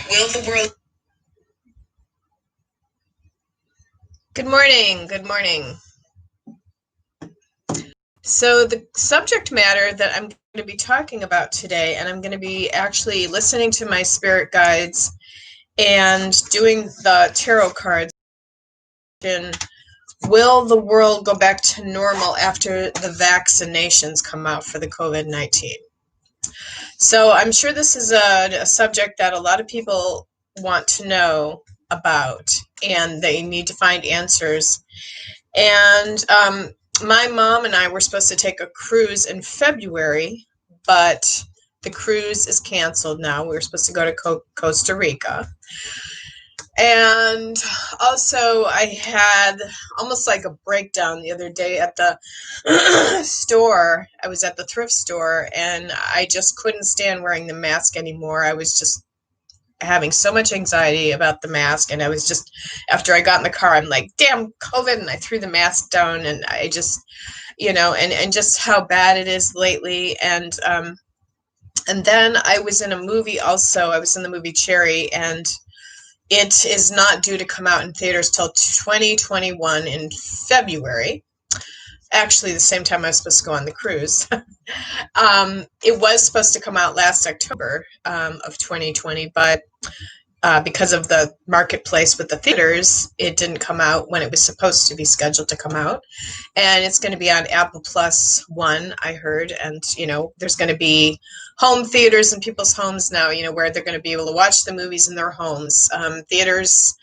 Will the world? Good morning. Good morning. So, the subject matter that I'm going to be talking about today, and I'm going to be actually listening to my spirit guides and doing the tarot cards. Will the world go back to normal after the vaccinations come out for the COVID-19? So, I'm sure this is a subject that a lot of people want to know about, and they need to find answers. And my mom and I were supposed to take a cruise in February, but the cruise is canceled now. We were supposed to go to Costa Rica. And also, I had almost like a breakdown the other day at the store. I was at the thrift store, and I just couldn't stand wearing the mask anymore. I was just having so much anxiety about the mask, and I was just, after I got in the car, I'm like, damn COVID, and I threw the mask down, and I just, and just how bad it is lately. And then I was in a movie also. I was in the movie Cherry, and it is not due to come out in theaters till 2021 in February. Actually, the same time I was supposed to go on the cruise. It was supposed to come out last October of 2020, but because of the marketplace with the theaters, it didn't come out when it was supposed to be scheduled to come out. And it's going to be on Apple Plus One, I heard. And, there's going to be home theaters in people's homes now, where they're going to be able to watch the movies in their homes. Theaters,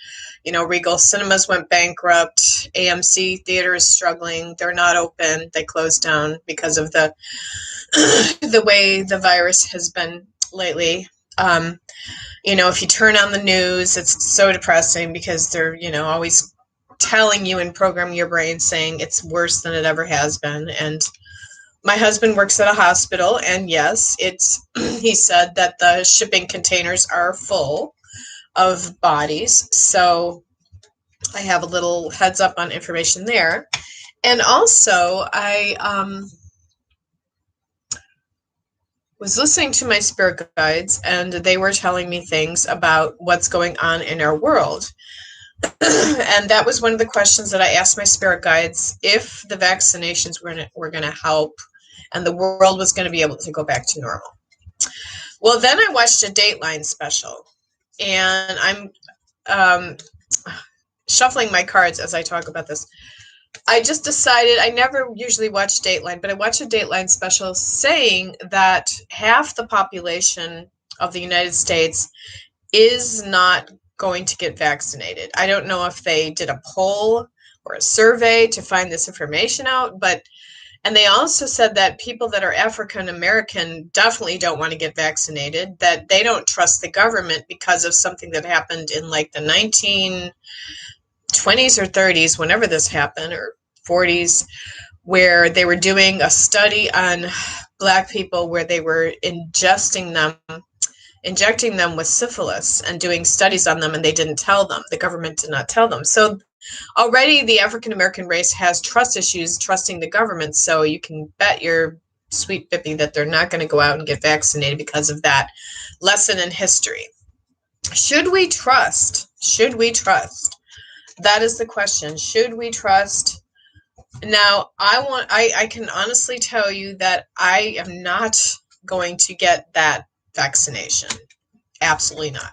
Regal Cinemas went bankrupt. AMC Theater is struggling. They're not open. They closed down because of the the way the virus has been lately. If you turn on the news, it's so depressing because they're, always telling you and programming your brain saying it's worse than it ever has been. And my husband works at a hospital, and yes, he said that the shipping containers are full of bodies. So I have a little heads up on information there. And also, I was listening to my spirit guides, and they were telling me things about what's going on in our world. And that was one of the questions that I asked my spirit guides, if the vaccinations were going to help and the world was going to be able to go back to normal. Well, then I watched a Dateline special, and I'm shuffling my cards as I talk about this. I just decided, I never usually watch Dateline, but I watched a Dateline special saying that half the population of the United States is not going to get vaccinated. I don't know if they did a poll or a survey to find this information out, and they also said that people that are African American definitely don't want to get vaccinated, that they don't trust the government because of something that happened in like the 1920s or 30s, whenever this happened, or 40s, where they were doing a study on Black people where they were injecting them with syphilis and doing studies on them, and they didn't tell them. The government did not tell them. So already the African American race has trust issues trusting the government, so you can bet your sweet bippy that they're not going to go out and get vaccinated because of that lesson in history. Should we trust? Should we trust? That is the question. Should we trust? Now, I can honestly tell you that I am not going to get that vaccination. Absolutely not.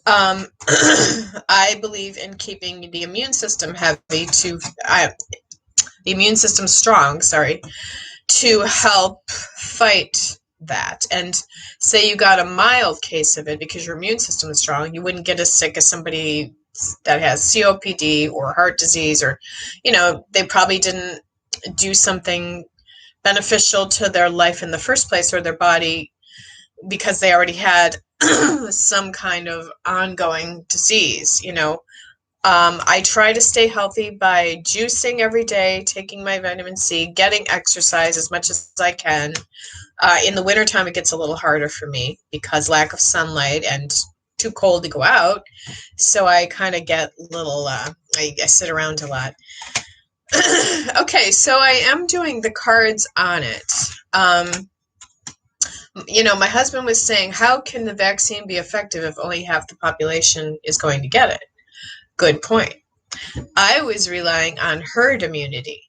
I believe in keeping the immune system strong, to help fight that. And say you got a mild case of it because your immune system is strong, you wouldn't get as sick as somebody that has COPD or heart disease, or, they probably didn't do something beneficial to their life in the first place, or their body, because they already had some kind of ongoing disease. I try to stay healthy by juicing every day, taking my vitamin C, getting exercise as much as I can. In the wintertime, it gets a little harder for me because lack of sunlight and too cold to go out. So I kind of get little, I sit around a lot. Okay, so I am doing the cards on it. My husband was saying, how can the vaccine be effective if only half the population is going to get it? Good point. I was relying on herd immunity,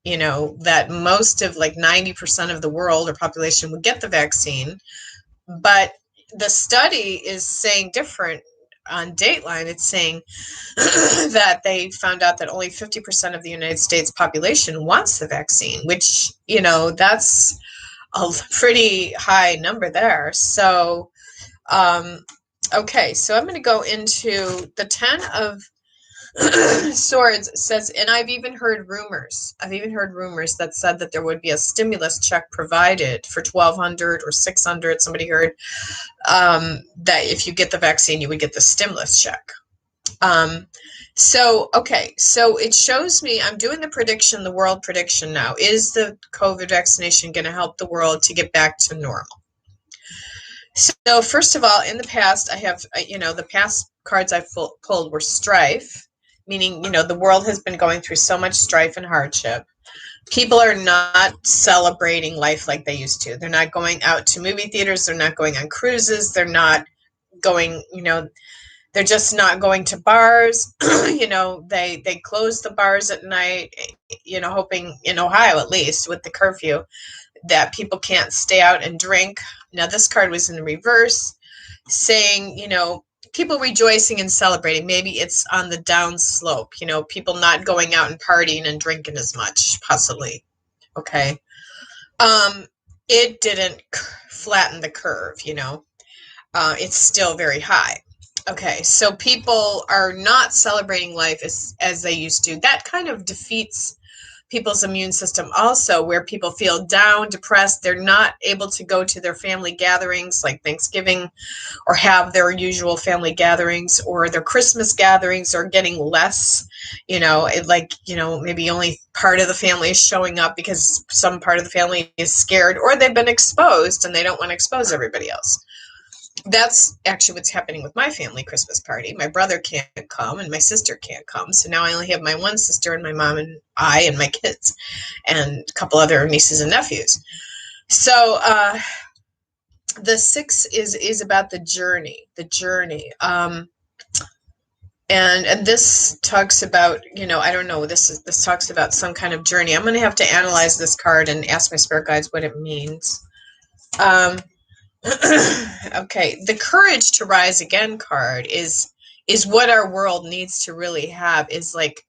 that most of like 90% of the world or population would get the vaccine. But the study is saying different on Dateline. It's saying that they found out that only 50% of the United States population wants the vaccine, which, that's a pretty high number there. So, okay, so I'm going to go into the 10 of Swords says, and I've even heard rumors that said that there would be a stimulus check provided for 1,200 or 600. Somebody heard that if you get the vaccine, you would get the stimulus check. So it shows me, I'm doing the world prediction now. Is the COVID vaccination going to help the world to get back to normal? So first of all, in the past, I have, the past cards I've pulled were strife, meaning, the world has been going through so much strife and hardship. People are not celebrating life like they used to. They're not going out to movie theaters. They're not going on cruises. They're not going, they're just not going to bars. They close the bars at night, hoping, in Ohio at least, with the curfew, that people can't stay out and drink. Now, this card was in the reverse, saying, people rejoicing and celebrating. Maybe it's on the down slope, people not going out and partying and drinking as much, possibly. Okay. It didn't flatten the curve, it's still very high. Okay, so people are not celebrating life as they used to. That kind of defeats people's immune system also, where people feel down, depressed. They're not able to go to their family gatherings like Thanksgiving or have their usual family gatherings, or their Christmas gatherings are getting less, maybe only part of the family is showing up because some part of the family is scared, or they've been exposed and they don't want to expose everybody else. That's actually what's happening with my family Christmas party. My brother can't come and my sister can't come. So now I only have my one sister and my mom and I and my kids and a couple other nieces and nephews. So the 6 is about the journey. And this talks about, I don't know, this talks about some kind of journey. I'm going to have to analyze this card and ask my spirit guides what it means. Okay, the courage to rise again card is what our world needs to really have, is like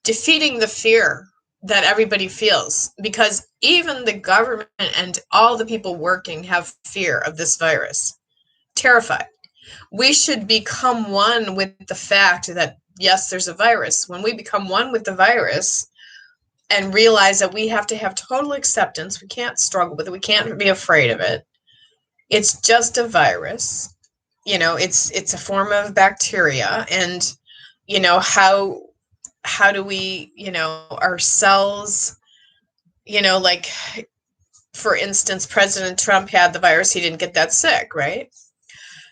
defeating the fear that everybody feels, because even the government and all the people working have fear of this virus, terrified. We should become one with the fact that, yes, there's a virus. When we become one with the virus and realize that we have to have total acceptance, we can't struggle with it, we can't be afraid of it. It's just a virus, it's a form of bacteria. And, how do we, our cells, like, for instance, President Trump had the virus, he didn't get that sick, right?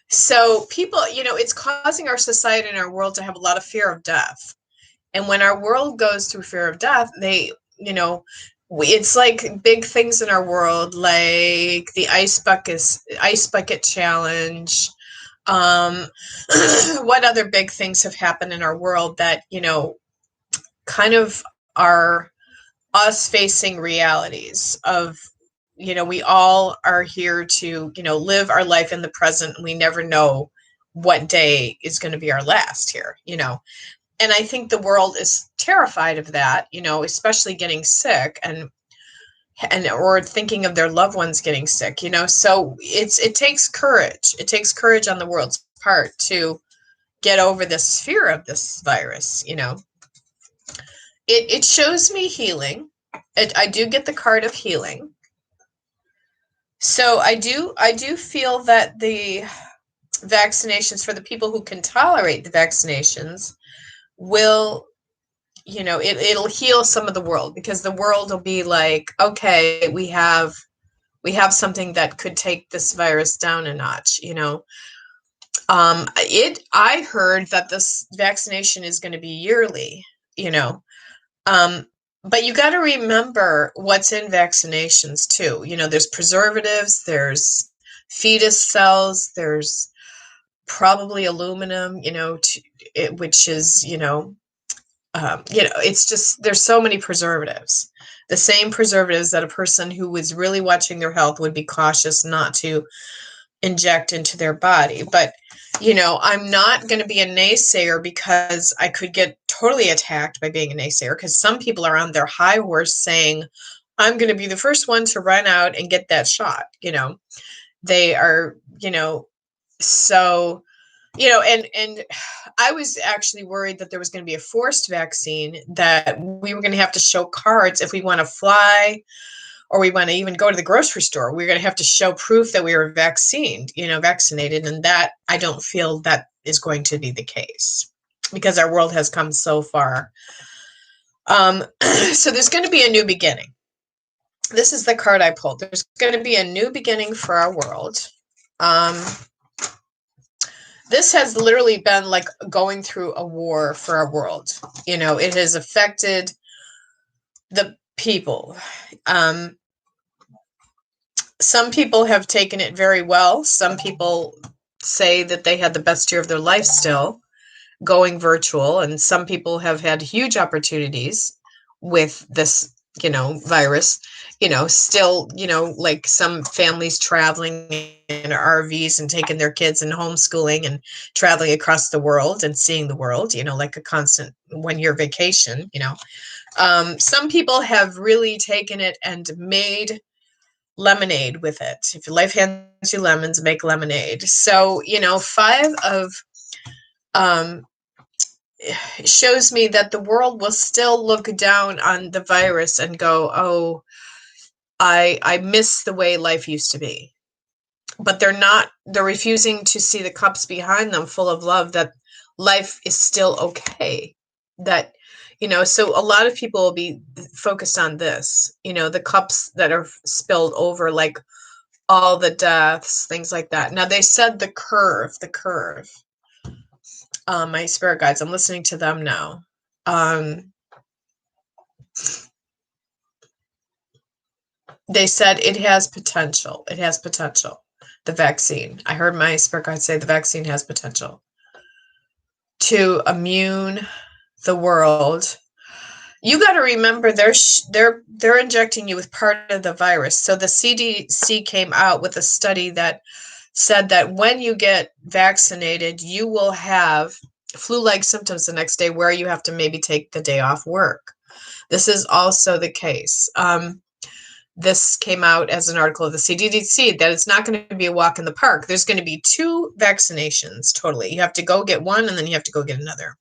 So people, it's causing our society and our world to have a lot of fear of death. And when our world goes through fear of death, it's like big things in our world, like the ice bucket challenge. What other big things have happened in our world that, kind of are us facing realities of, we all are here to, live our life in the present. And we never know what day is going to be our last here, And I think the world is terrified of that, especially getting sick and or thinking of their loved ones getting sick, So it takes courage. It takes courage on the world's part to get over this fear of this virus, It shows me healing. I do get the card of healing. So I do feel that the vaccinations, for the people who can tolerate the vaccinations, will, it'll heal some of the world, because the world will be like, okay, we have something that could take this virus down a notch, I heard that this vaccination is going to be yearly, But you got to remember what's in vaccinations too. There's preservatives, there's fetus cells, there's probably aluminum, which is, it's just, there's so many preservatives. The same preservatives that a person who was really watching their health would be cautious not to inject into their body. But, I'm not going to be a naysayer because I could get totally attacked by being a naysayer, because some people are on their high horse saying, I'm going to be the first one to run out and get that shot. They are, so, and I was actually worried that there was going to be a forced vaccine, that we were going to have to show cards if we want to fly or we want to even go to the grocery store. We're going to have to show proof that we were vaccinated. And that, I don't feel that is going to be the case, because our world has come so far. So there's going to be a new beginning. This is the card I pulled. There's going to be a new beginning for our world. This has literally been like going through a war for our world. It has affected the people. Some people have taken it very well. Some people say that they had the best year of their life still going virtual. And some people have had huge opportunities with this, virus, still, like some families traveling in RVs and taking their kids and homeschooling and traveling across the world and seeing the world, like a constant 1-year vacation, some people have really taken it and made lemonade with it. If life hands you lemons, make lemonade. So, 5 of shows me that the world will still look down on the virus and go, oh, I miss the way life used to be. But they're refusing to see the cups behind them full of love, that life is still okay. That, so a lot of people will be focused on this, the cups that are spilled over, like all the deaths, things like that. Now they said the curve, my spirit guides, I'm listening to them now. They said it has potential. It has potential. The vaccine. I heard my spirit guide say the vaccine has potential to immune the world. You got to remember they're injecting you with part of the virus. So the CDC came out with a study that said that when you get vaccinated, you will have flu-like symptoms the next day, where you have to maybe take the day off work. This is also the case. This came out as an article of the CDC, that it's not going to be a walk in the park. There's going to be 2 vaccinations totally. You have to go get one, and then you have to go get another.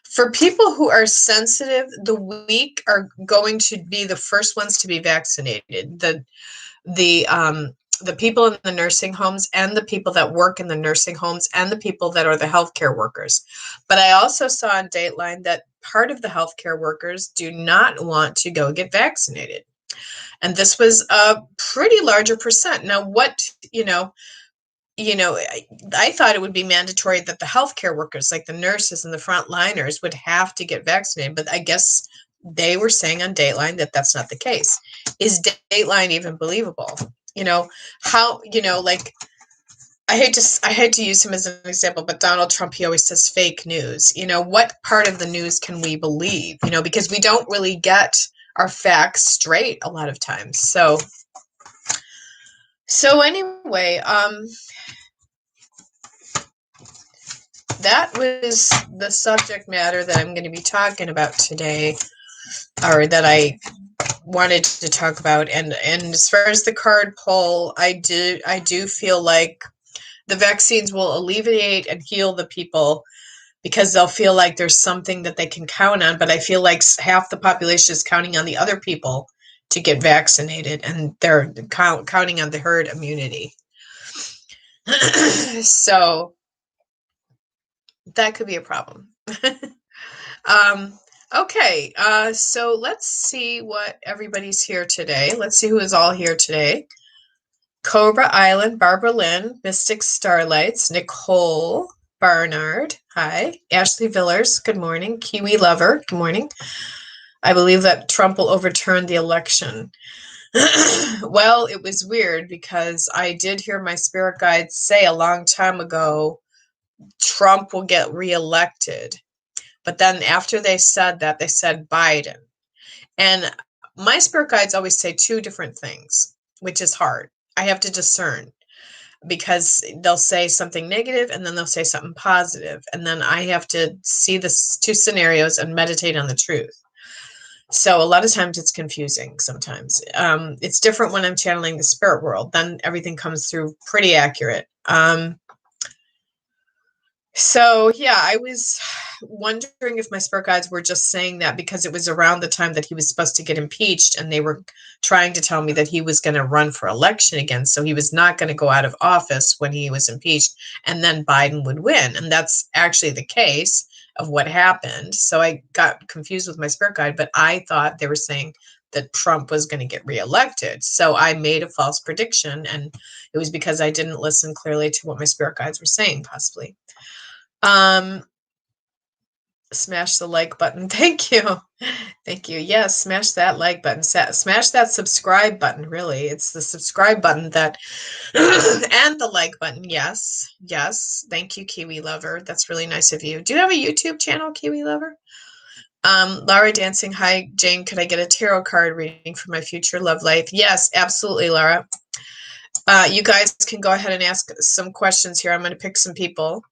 For people who are sensitive, the weak are going to be the first ones to be vaccinated. The people in the nursing homes, and the people that work in the nursing homes, and the people that are the healthcare workers. But I also saw on Dateline that part of the healthcare workers do not want to go get vaccinated. And this was a pretty larger percent. Now, I thought it would be mandatory that the healthcare workers, like the nurses and the frontliners, would have to get vaccinated. But I guess they were saying on Dateline that that's not the case. Is Dateline even believable? How, like, I hate to use him as an example, but Donald Trump, he always says fake news. What part of the news can we believe? Because we don't really get our facts straight a lot of times. So anyway, that was the subject matter that I'm going to be talking about today, or that I wanted to talk about. And as far as the card pull, I do feel like the vaccines will alleviate and heal the people, because they'll feel like there's something that they can count on. But I feel like half the population is counting on the other people to get vaccinated, and they're counting on the herd immunity. So that could be a problem. Okay, so let's see what everybody's here today. Let's see who is all here today. Cobra Island, Barbara Lynn, Mystic Starlights, Nicole Barnard, hi. Ashley Villers, good morning. Kiwi Lover, good morning. I believe that Trump will overturn the election. Well, it was weird because I did hear my spirit guides say a long time ago, Trump will get reelected. But then after they said that, they said Biden. And my spirit guides always say two different things, which is hard. I have to discern because they'll say something negative and then they'll say something positive. And then I have to see the two scenarios and meditate on the truth. So a lot of times it's confusing sometimes. It's different when I'm channeling the spirit world. Then everything comes through pretty accurate. So yeah, I was wondering if my spirit guides were just saying that because it was around the time that he was supposed to get impeached and they were trying to tell me that he was going to run for election again. So he was not going to go out of office when he was impeached and then Biden would win. And that's actually the case of what happened. So I got confused with my spirit guide, but I thought they were saying that Trump was going to get reelected. So I made a false prediction, and it was because I didn't listen clearly to what my spirit guides were saying, possibly. Smash the like button. Thank you. Thank you. Yes, smash that like button. Smash that subscribe button, really. It's the subscribe button that and the like button. Yes. Yes. Thank you, Kiwi Lover. That's really nice of you. Do you have a YouTube channel, Kiwi Lover? Laura Dancing. Hi, Jane. Could I get a tarot card reading for my future love life? Yes, absolutely, Laura. You guys can go ahead and ask some questions here. I'm going to pick some people.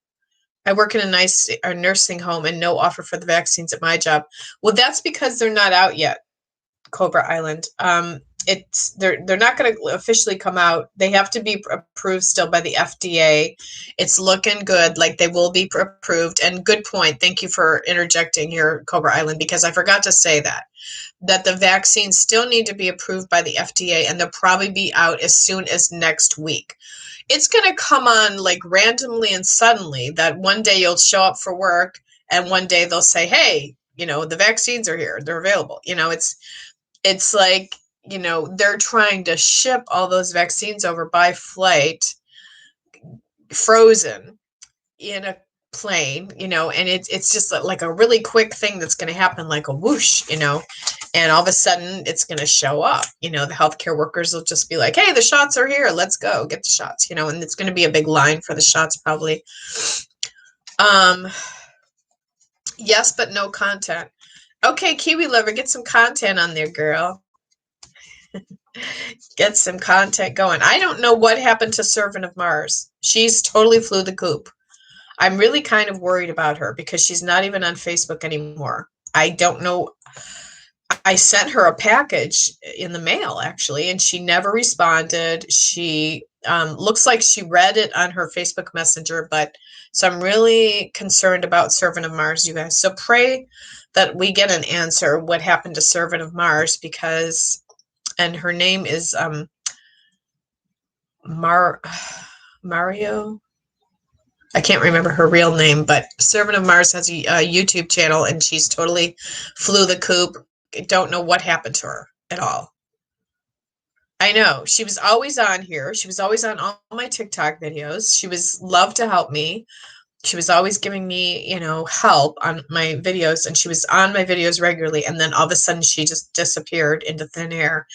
I work in a nursing home and no offer for the vaccines at my job. Well, that's because they're not out yet, Cobra Island. They're not going to officially come out. They have to be approved still by the FDA. It's looking good, like they will be approved. And good point. Thank you for interjecting here, Cobra Island, because I forgot to say that the vaccines still need to be approved by the FDA, and they'll probably be out as soon as next week. It's going to come on like randomly and suddenly that one day you'll show up for work and one day they'll say, hey, the vaccines are here. They're available. It's like, they're trying to ship all those vaccines over by flight, frozen in a plane, and it's just like a really quick thing that's going to happen, like a whoosh, and all of a sudden it's going to show up. The healthcare workers will just be like, hey, the shots are here, let's go get the shots, and it's going to be a big line for the shots probably. Yes, but no content. Okay, Kiwi Lover, get some content on there, girl. Get some content going. I don't know what happened to Servant of Mars. She's totally flew the coop. I'm really kind of worried about her because she's not even on Facebook anymore. I don't know. I sent her a package in the mail, actually, and she never responded. She looks like she read it on her Facebook Messenger, so I'm really concerned about Servant of Mars, you guys. So pray that we get an answer what happened to Servant of Mars, and her name is Mario. I can't remember her real name, but Servant of Mars has a YouTube channel, and she's totally flew the coop. I don't know what happened to her at all. I know. She was always on here. She was always on all my TikTok videos. She was loved to help me. She was always giving me, help on my videos, and she was on my videos regularly. And then all of a sudden she just disappeared into thin air.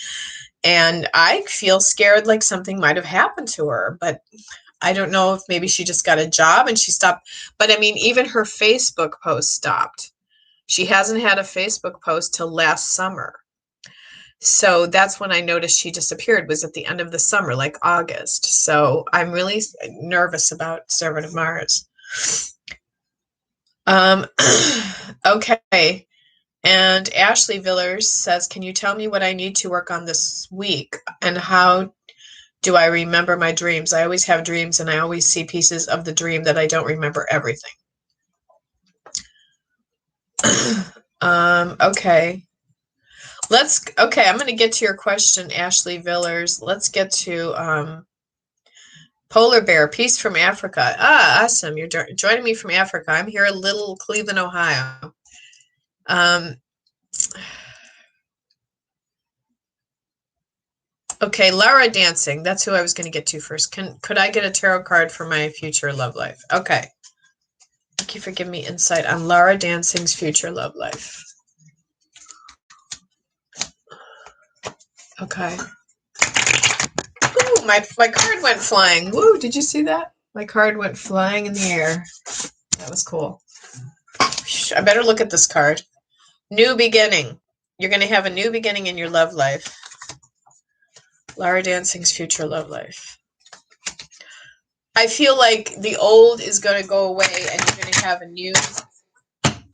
And I feel scared like something might have happened to her, but I don't know if maybe she just got a job and she stopped. But I mean, even her Facebook post stopped. She hasn't had a Facebook post till last summer. So that's when I noticed she disappeared, was at the end of the summer, like August. So I'm really nervous about Servant of Mars. Okay. And Ashley Villers says, can you tell me what I need to work on this week? And how do I remember my dreams? I always have dreams and I always see pieces of the dream that I don't remember everything. Okay. I'm going to get to your question, Ashley Villers. Let's get to Polar Bear, Peace from Africa. Awesome. You're joining me from Africa. I'm here in Little Cleveland, Ohio. Okay, Laura Dancing. That's who I was going to get to first. Could I get a tarot card for my future love life? Okay. Thank you for giving me insight on Laura Dancing's future love life. Okay. Ooh, my card went flying. Woo, did you see that? My card went flying in the air. That was cool. I better look at this card. New beginning. You're going to have a new beginning in your love life. Lara Dancing's future love life. I feel like the old is going to go away and you're going to have a new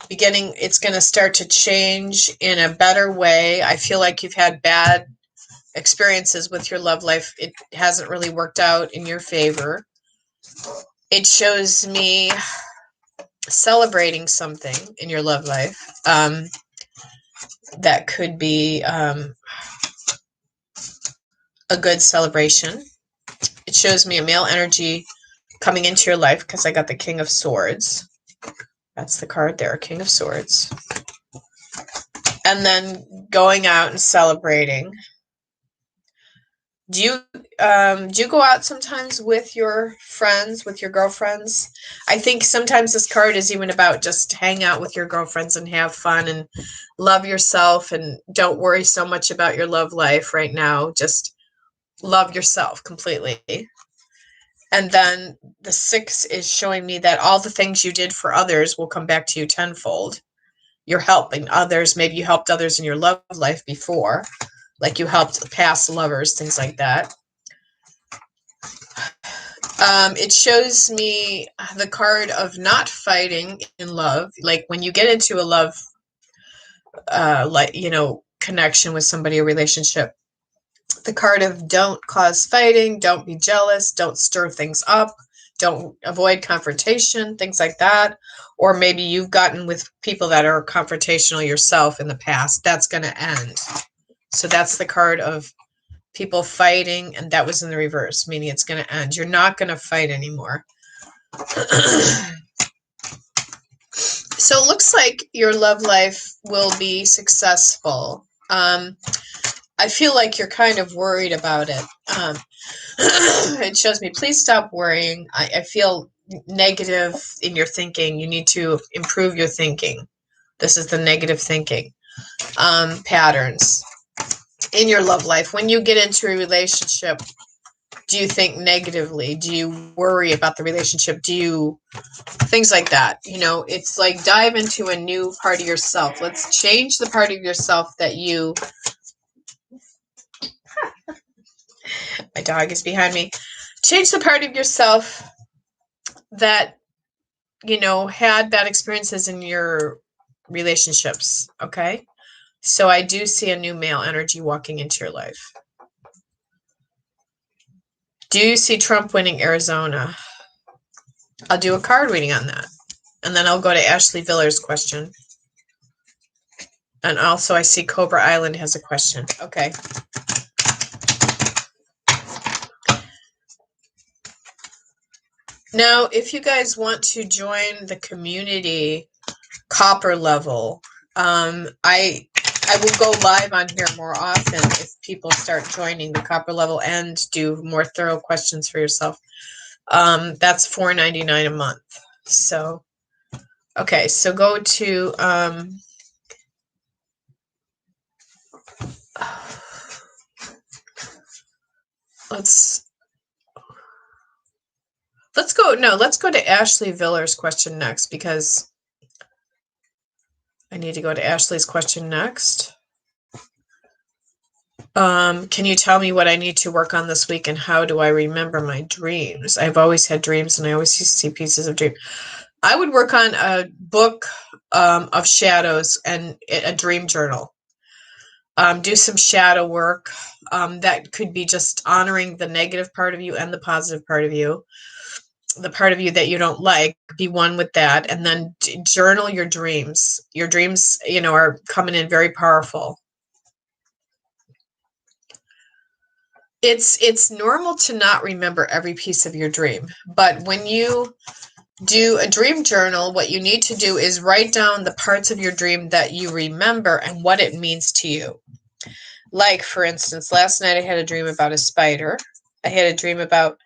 beginning. It's going to start to change in a better way. I feel like you've had bad experiences with your love life. It hasn't really worked out in your favor. It shows me celebrating something in your love life. That could be a good celebration. It shows me a male energy coming into your life because I got the King of Swords. That's the card there, King of Swords. And then going out and celebrating. Do you go out sometimes with your friends, with your girlfriends? I think sometimes this card is even about just hang out with your girlfriends and have fun and love yourself and don't worry so much about your love life right now. Just love yourself completely. And then the 6 is showing me that all the things you did for others will come back to you tenfold. You're helping others. Maybe you helped others in your love life before, like you helped past lovers, things like that. It shows me the card of not fighting in love. Like when you get into a love, connection with somebody, a relationship, the card of don't cause fighting, don't be jealous, don't stir things up, don't avoid confrontation, things like that. Or maybe you've gotten with people that are confrontational yourself in the past. That's going to end. So that's the card of people fighting, and that was in the reverse, meaning it's going to end. You're not going to fight anymore. So it looks like your love life will be successful. I feel like you're kind of worried about it. It shows me, please stop worrying. I feel negative in your thinking. You need to improve your thinking. This is the negative thinking patterns in your love life. When you get into a relationship, do you think negatively? Do you worry about the relationship? Do you things like that? It's like dive into a new part of yourself. Let's change the part of yourself that you my dog is behind me. Change the part of yourself that had bad experiences in your relationships. Okay, so I do see a new male energy walking into your life. Do you see Trump winning Arizona? I'll do a card reading on that, and then I'll go to Ashley Villar's question. And also I see Cobra Island has a question. Okay. Now, if you guys want to join the community copper level, I will go live on here more often if people start joining the copper level and do more thorough questions for yourself. That's $4.99 a month. So, okay, so go to let's go to Ashley Villar's question next, because I need to go to Ashley's question next. Can you tell me what I need to work on this week, and how do I remember my dreams? I've always had dreams, and I always see pieces of dream. I would work on a book of shadows and a dream journal. Do some shadow work. That could be just honoring the negative part of you and the positive part of you. The part of you that you don't like, be one with that, and then journal your dreams. Your dreams, are coming in very powerful. It's normal to not remember every piece of your dream, but when you do a dream journal, what you need to do is write down the parts of your dream that you remember and what it means to you. Like, for instance, last night I had a dream about a spider. I had a dream about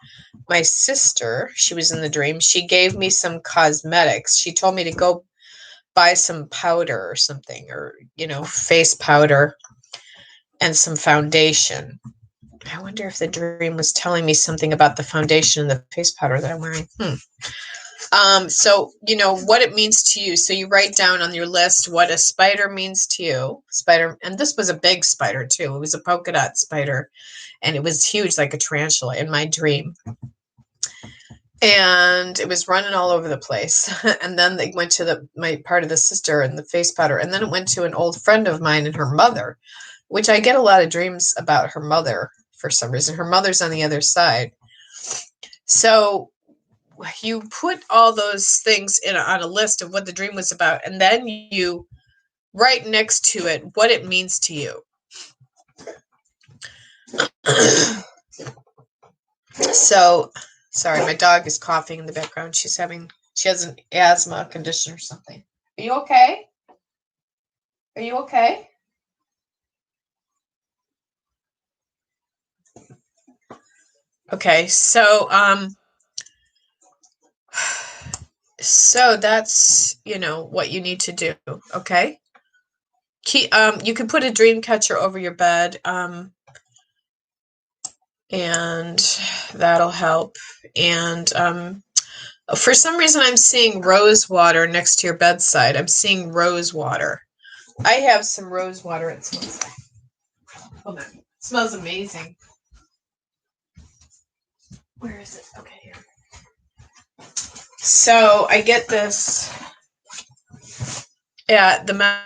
my sister. She was in the dream. She gave me some cosmetics. She told me to go buy some powder or something, or, face powder. and some foundation. I wonder if the dream was telling me something about the foundation and the face powder that I'm wearing. So, you know, what it means to you. So you write down on your list what a spider means to you. Spider, and this was a big spider too. It was a polka dot spider, and it was huge, like a tarantula in my dream. And it was running all over the place. And then they went to my part of the sister and the face powder. And then it went to an old friend of mine and her mother, which I get a lot of dreams about her mother for some reason. Her mother's on the other side. So you put all those things on a list of what the dream was about, and then you write next to it what it means to you. So, sorry, my dog is coughing in the background. She has an asthma condition or something. Are you okay? Are you okay? Okay, so that's, you know, what you need to do, okay? You can put a dream catcher over your bed, and that'll help. And for some reason, I'm seeing rose water next to your bedside. I'm seeing rose water. I have some rose water. It smells like. Hold on. It smells amazing. Where is it? Okay, here. So I get this at the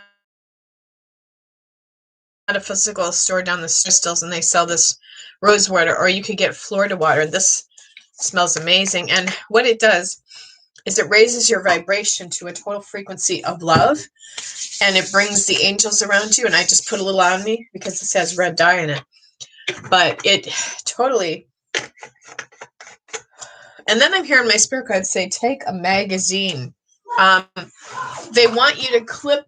metaphysical store down the crystals, and they sell this rose water, or you could get Florida water. This smells amazing. And what it does is it raises your vibration to a total frequency of love, and it brings the angels around you. And I just put a little on me because it says red dye in it, but it totally. And then I'm hearing my spirit guides say, take a magazine. They want you to clip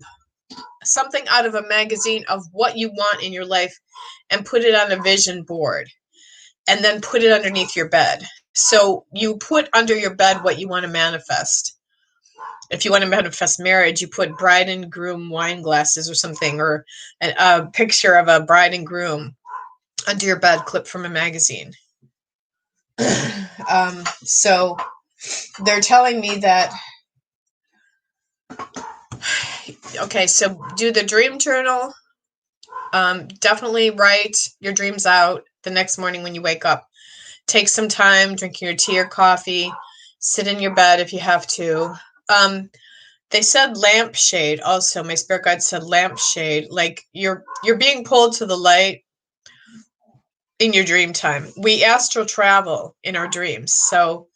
something out of a magazine of what you want in your life and put it on a vision board, and then put it underneath your bed. So you put under your bed what you want to manifest. If you want to manifest marriage, you put bride and groom wine glasses or something, or a picture of a bride and groom under your bed, clipped from a magazine. So they're telling me that, okay, so do the dream journal. Definitely write your dreams out the next morning when you wake up. Take some time drinking your tea or coffee. Sit in your bed if you have to. They said lampshade also. My spirit guide said lampshade. Like you're being pulled to the light in your dream time. We astral travel in our dreams. So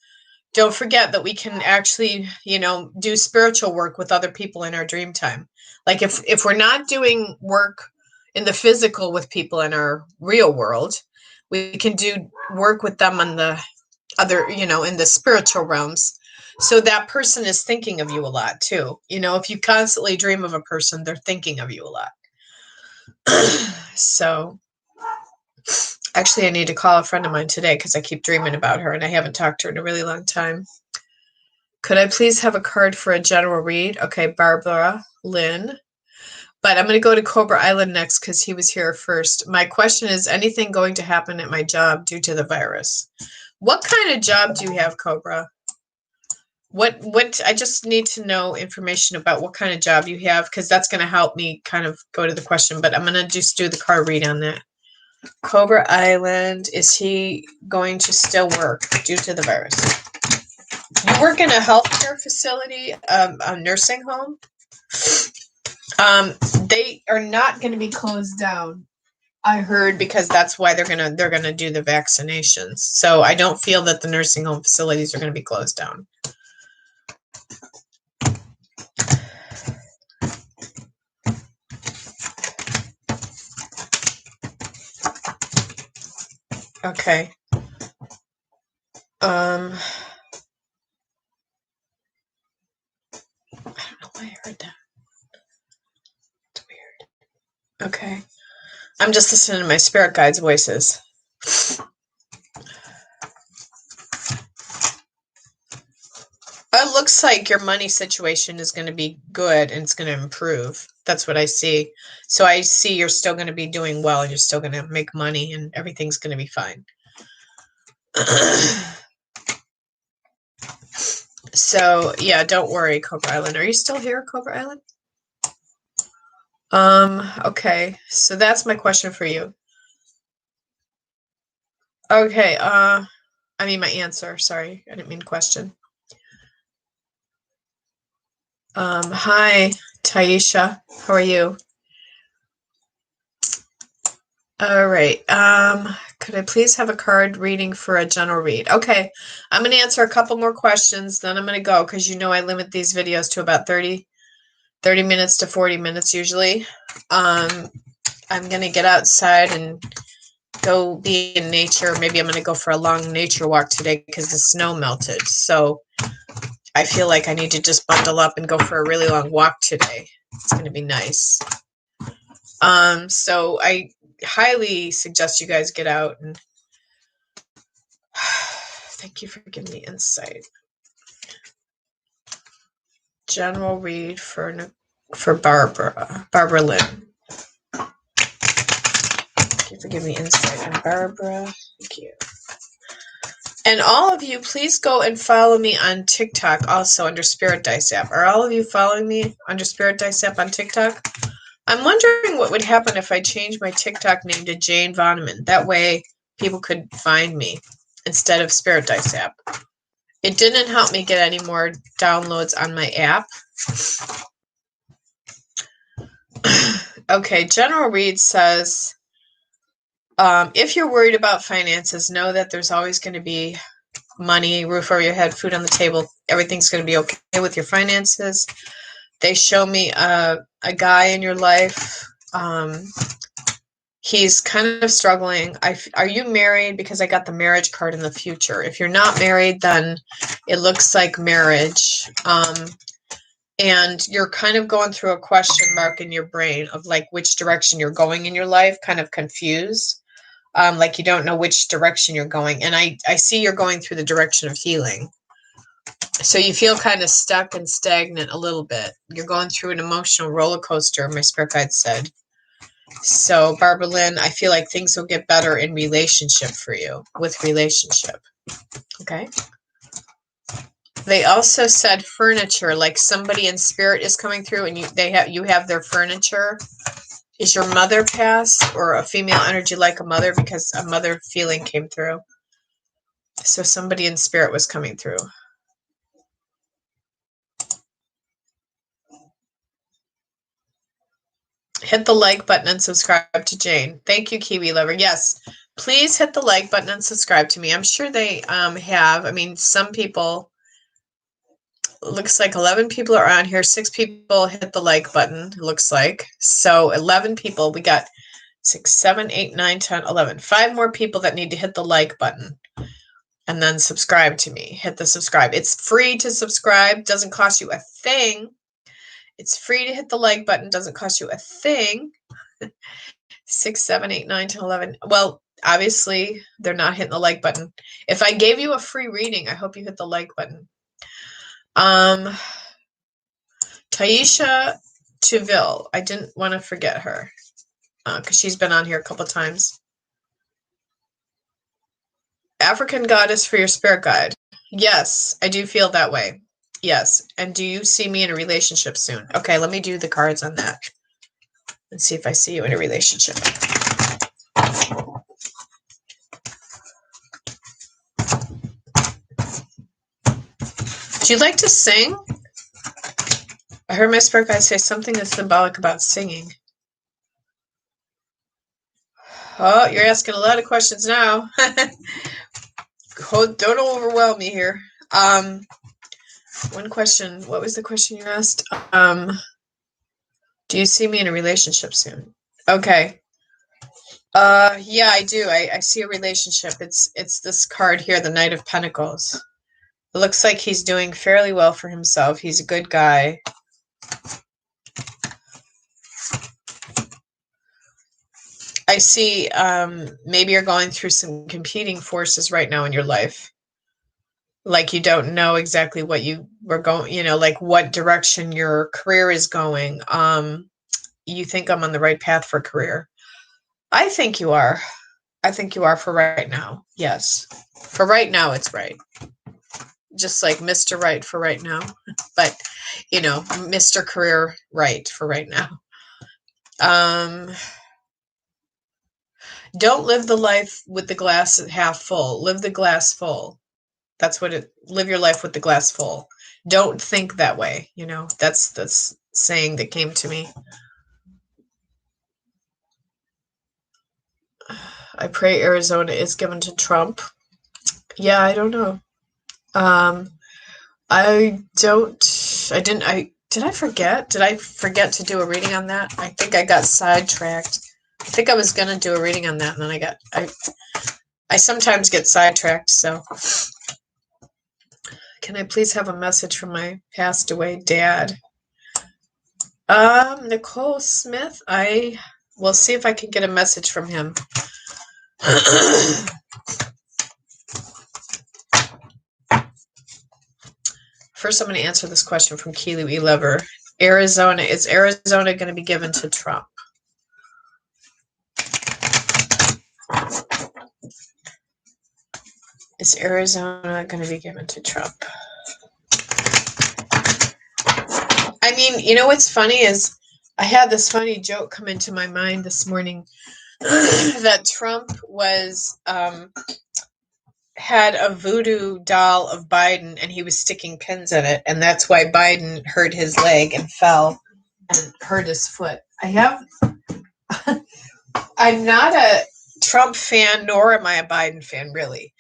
don't forget that we can actually, you know, do spiritual work with other people in our dream time. Like if we're not doing work in the physical with people in our real world, we can do work with them on the other, you know, in the spiritual realms. So that person is thinking of you a lot too. You know, if you constantly dream of a person, they're thinking of you a lot. So actually, I need to call a friend of mine today because I keep dreaming about her and I haven't talked to her in a really long time. Could I please have a card for a general read? Okay, Barbara Lynn. But I'm going to go to Cobra Island next because he was here first. My question is, anything going to happen at my job due to the virus? What kind of job do you have, Cobra? What I just need to know information about what kind of job you have, because that's going to help me kind of go to the question, but I'm going to just do the card read on that. Cobra Island, is he going to still work due to the virus? You work in a healthcare facility, a nursing home. They are not going to be closed down, I heard, because that's why they're gonna do the vaccinations. So I don't feel that the nursing home facilities are going to be closed down. Okay. I don't know why I heard that. It's weird. Okay. I'm just listening to my spirit guides' voices. It looks like your money situation is going to be good and it's going to improve. That's what I see. So I see you're still going to be doing well, and you're still going to make money, and everything's going to be fine. So yeah, don't worry, Cobra Island. Are you still here, Cobra Island? Okay. So that's my question for you. Okay, I mean my answer. Sorry, I didn't mean question. Hi, Taisha. How are you? All right. Could I please have a card reading for a general read? Okay, I'm going to answer a couple more questions, then I'm going to go because you know I limit these videos to about 30 minutes to 40 minutes usually. I'm going to get outside and go be in nature. Maybe I'm going to go for a long nature walk today because the snow melted. So I feel like I need to just bundle up and go for a really long walk today. It's going to be nice. So I highly suggest you guys get out, and thank you for giving me insight. General read for Barbara Lynn. Thank you for giving me insight on Barbara. Thank you. And all of you, please go and follow me on TikTok also under Spirit Dice app. Are all of you following me under Spirit Dice app on TikTok? I'm wondering what would happen if I changed my TikTok name to Jane Voneman. That way people could find me instead of Spirit Dice app. It didn't help me get any more downloads on my app. Okay, General Read says, if you're worried about finances, know that there's always going to be money, roof over your head, food on the table. Everything's going to be okay with your finances. They show me a guy in your life. He's kind of struggling. Are you married? Because I got the marriage card in the future. If you're not married, then it looks like marriage. And you're kind of going through a question mark in your brain of like which direction you're going in your life, kind of confused. Like you don't know which direction you're going. And I see you're going through the direction of healing. So you feel kind of stuck and stagnant a little bit. You're going through an emotional roller coaster, my spirit guide said. So Barbara Lynn, I feel like things will get better in relationship for you, with relationship. Okay. They also said furniture, like somebody in spirit is coming through and you have their furniture. Is your mother passed or a female energy like a mother? Because a mother feeling came through. So somebody in spirit was coming through. Hit the like button and subscribe to Jane. Thank you, Kiwi Lover. Yes, please hit the like button and subscribe to me. I'm sure they have. I mean, some people, looks like 11 people are on here. 6 people hit the like button, it looks like. So 11 people. We got 6, 7, 8, 9, 10, 11. 5 more people that need to hit the like button and then subscribe to me. Hit the subscribe. It's free to subscribe. Doesn't cost you a thing. It's free to hit the like button. Doesn't cost you a thing. 6, 7, 8, 9, 10, 11. Well, obviously, they're not hitting the like button. If I gave you a free reading, I hope you hit the like button. Taisha Tuville. I didn't want to forget her because she's been on here a couple times. African goddess for your spirit guide. Yes, I do feel that way. Yes. And do you see me in a relationship soon? Okay, let me do the cards on that and see if I see you in a relationship. Do you like to sing? I heard my spirit guide say something that's symbolic about singing. Oh, you're asking a lot of questions now. Don't overwhelm me here. One question. What was the question you asked? Do you see me in a relationship soon? Okay. Yeah, I do. I see a relationship. It's this card here, the Knight of Pentacles. It looks like he's doing fairly well for himself. He's a good guy. I see maybe you're going through some competing forces right now in your life. Like you don't know exactly what you were going, like what direction your career is going. you think I'm on the right path for career. I think you are. I think you are for right now. Yes. For right now, it's right. Just like Mr. Right for right now. But, you know, Mr. Career Right for right now. Don't live the life with the glass half full. Live the glass full. That's what it, live your life with the glass full. Don't think that way. You know, that's saying that came to me. I pray Arizona is given to Trump. Yeah, I don't know. Did I forget? Did I forget to do a reading on that? I think I got sidetracked. I think I was going to do a reading on that, and then I sometimes get sidetracked, so. Can I please have a message from my passed away dad? Nicole Smith, I will see if I can get a message from him. First, I'm going to answer this question from Keely E. Lever. Arizona, is Arizona going to be given to Trump? Is Arizona going to be given to Trump? I mean, you know what's funny is I had this funny joke come into my mind this morning that Trump was had a voodoo doll of Biden and he was sticking pins in it, and that's why Biden hurt his leg and fell and hurt his foot. I'm not a Trump fan, nor am I a Biden fan, really.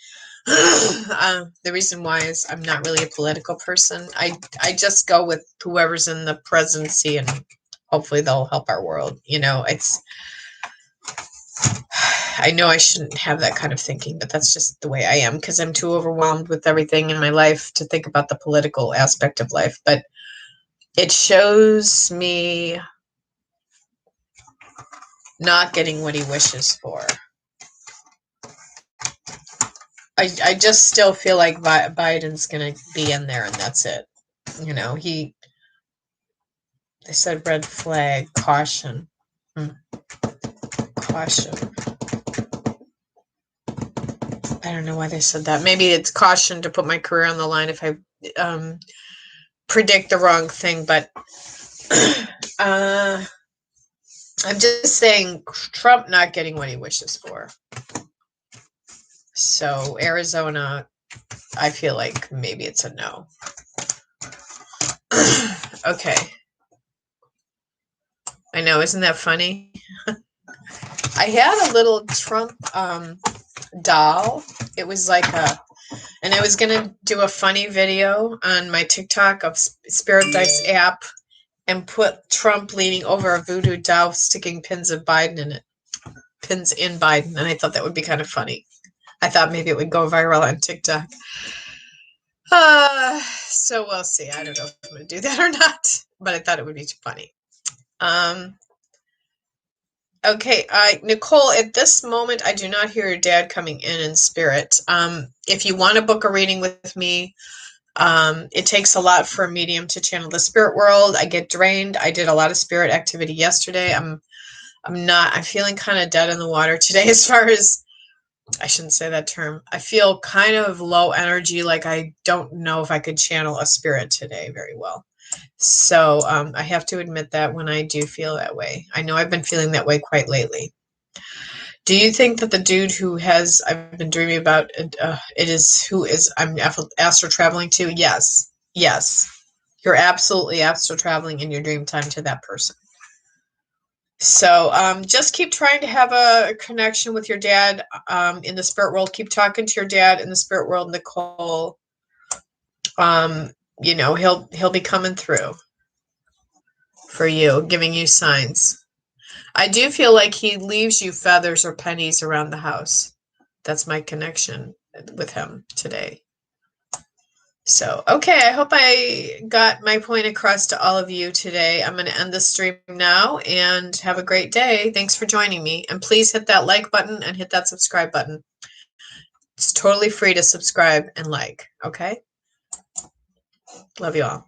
The reason why is I'm not really a political person. I just go with whoever's in the presidency, and hopefully they'll help our world. You know, I know I shouldn't have that kind of thinking, but that's just the way I am because I'm too overwhelmed with everything in my life to think about the political aspect of life. But it shows me not getting what he wishes for. I just still feel like Biden's going to be in there and that's it. You know, they said red flag, caution. Caution. I don't know why they said that. Maybe it's caution to put my career on the line if I predict the wrong thing. But I'm just saying Trump not getting what he wishes for. So Arizona, I feel like maybe it's a no. Okay. I know, isn't that funny? I had a little Trump doll. It was like and I was gonna do a funny video on my TikTok of Spirit Dice app and put Trump leaning over a voodoo doll sticking pins in Biden, and I thought that would be kind of funny. I thought maybe it would go viral on TikTok. So we'll see. I don't know if I'm going to do that or not, but I thought it would be too funny. Okay, Nicole, at this moment, I do not hear your dad coming in spirit. If you want to book a reading with me, it takes a lot for a medium to channel the spirit world. I get drained. I did a lot of spirit activity yesterday. I'm feeling kind of dead in the water today as far as, I shouldn't say that term. I feel kind of low energy, like I don't know if I could channel a spirit today very well. So I have to admit that when I do feel that way. I know I've been feeling that way quite lately. Do you think that the dude I've been dreaming about, I'm astral traveling to? Yes. Yes. You're absolutely astral traveling in your dream time to that person. So just keep trying to have a connection with your dad in the spirit world. Keep talking to your dad in the spirit world, Nicole. You know, he'll be coming through for you, giving you signs. I do feel like he leaves you feathers or pennies around the house. That's my connection with him today. So, okay, I hope I got my point across to all of you today. I'm going to end the stream now and have a great day. Thanks for joining me. And please hit that like button and hit that subscribe button. It's totally free to subscribe and like, okay? Love you all.